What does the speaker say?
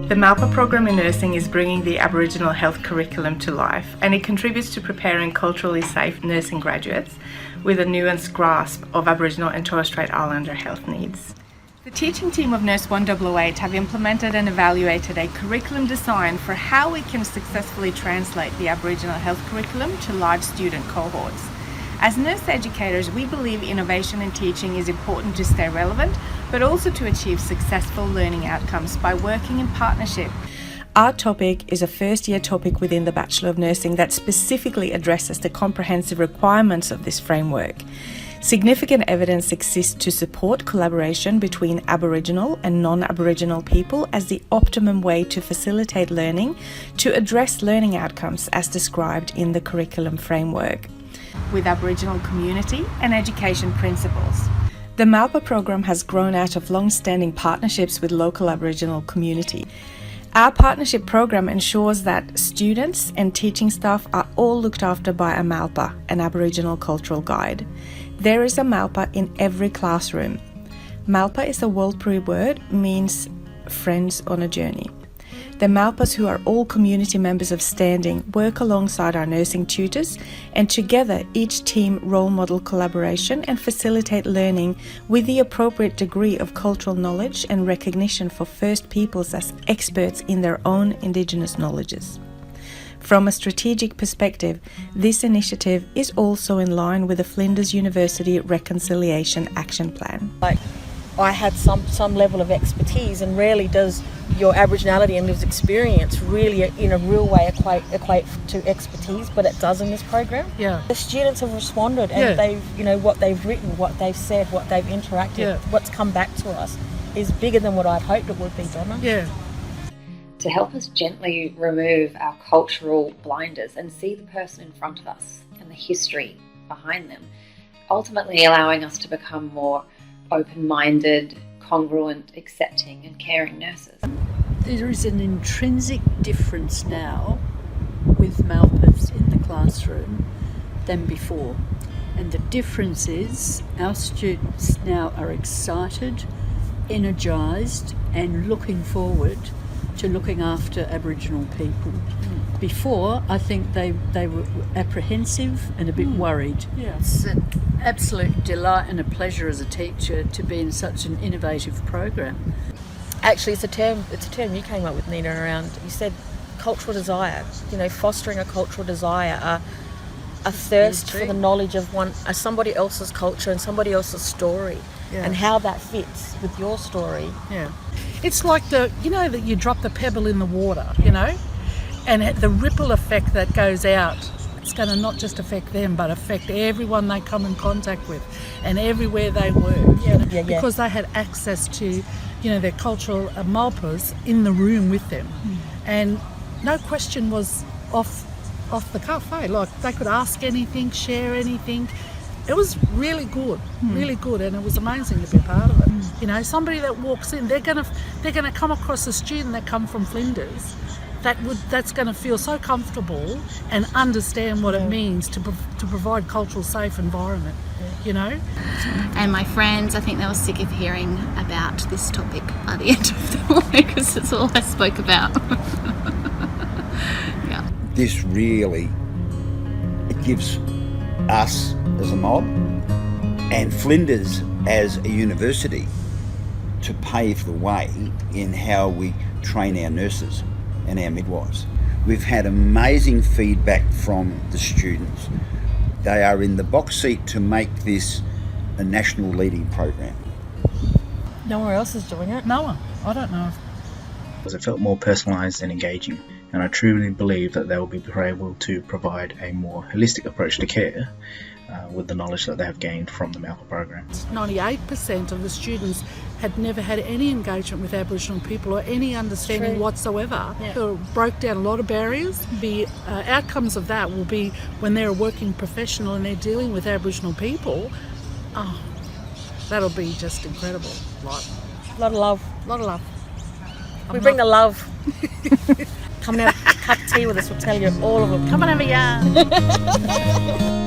The Malpa Program in nursing is bringing the Aboriginal Health Curriculum to life, and it contributes to preparing culturally safe nursing graduates with a nuanced grasp of Aboriginal and Torres Strait Islander health needs. The teaching team of Nurse 108 have implemented and evaluated a curriculum design for how we can successfully translate the Aboriginal Health Curriculum to large student cohorts. As nurse educators, we believe innovation in teaching is important to stay relevant, but also to achieve successful learning outcomes by working in partnership. Our topic is a first-year topic within the Bachelor of Nursing that specifically addresses the comprehensive requirements of this framework. Significant evidence exists to support collaboration between Aboriginal and non-Aboriginal people as the optimum way to facilitate learning to address learning outcomes as described in the curriculum framework, with Aboriginal community and education principles. The Malpa Program has grown out of long-standing partnerships with local Aboriginal community. Our partnership program ensures that students and teaching staff are all looked after by a Malpa, an Aboriginal cultural guide. There is a Malpa in every classroom. Malpa is a Warlpiri word, means friends on a journey. The Malpas, who are all community members of standing, work alongside our nursing tutors, and together each team role model collaboration and facilitate learning with the appropriate degree of cultural knowledge and recognition for First Peoples as experts in their own Indigenous knowledges. From a strategic perspective, this initiative is also in line with the Flinders University Reconciliation Action Plan. I had some level of expertise, and rarely does your Aboriginality and lived experience really in a real way equate to expertise, but it does in this program. Yeah. The students have responded, and they've, what they've written, what they've said, what they've interacted, what's come back to us is bigger than what I'd hoped it would be, Donna. Yeah. To help us gently remove our cultural blinders and see the person in front of us and the history behind them, ultimately allowing us to become more open-minded, congruent, accepting and caring nurses. There is an intrinsic difference now with Malpas in the classroom than before. And the difference is our students now are excited, energised and looking forward to looking after Aboriginal people. Before, I think they were apprehensive and a bit worried. Yeah. It's an absolute delight and a pleasure as a teacher to be in such an innovative program. Actually, it's a term you came up with, Nina, around, you said cultural desire, fostering a cultural desire, a thirst for the knowledge of somebody else's culture and somebody else's story, and how that fits with your story. Yeah. It's like that you drop the pebble in the water, and the ripple effect that goes out, it's going to not just affect them, but affect everyone they come in contact with and everywhere they work. Because they had access to, their cultural Malpas in the room with them. And no question was off the cuff, Like they could ask anything, share anything. It was really good, really good, and it was amazing to be a part of it. Somebody that walks in, they're gonna come across a student that come from Flinders that's going to feel so comfortable and understand what it means to provide cultural safe environment. And my friends, I think they were sick of hearing about this topic by the end of the morning because it's all I spoke about. This really, it gives us as a mob and Flinders as a university to pave the way in how we train our nurses and our midwives. We've had amazing feedback from the students. They are in the box seat to make this a national leading program. No one else is doing it? No one. I don't know. It felt more personalised and engaging, and I truly believe that they will be able to provide a more holistic approach to care with the knowledge that they have gained from the Malpa Program. 98% of the students had never had any engagement with Aboriginal people or any understanding whatsoever. It broke down a lot of barriers. The outcomes of that will be when they're a working professional and they're dealing with Aboriginal people. Oh, that'll be just incredible. A lot of love. A lot of love. We bring the love. Come and have a cup of tea with us, we'll tell you all of them. Come and have a yarn.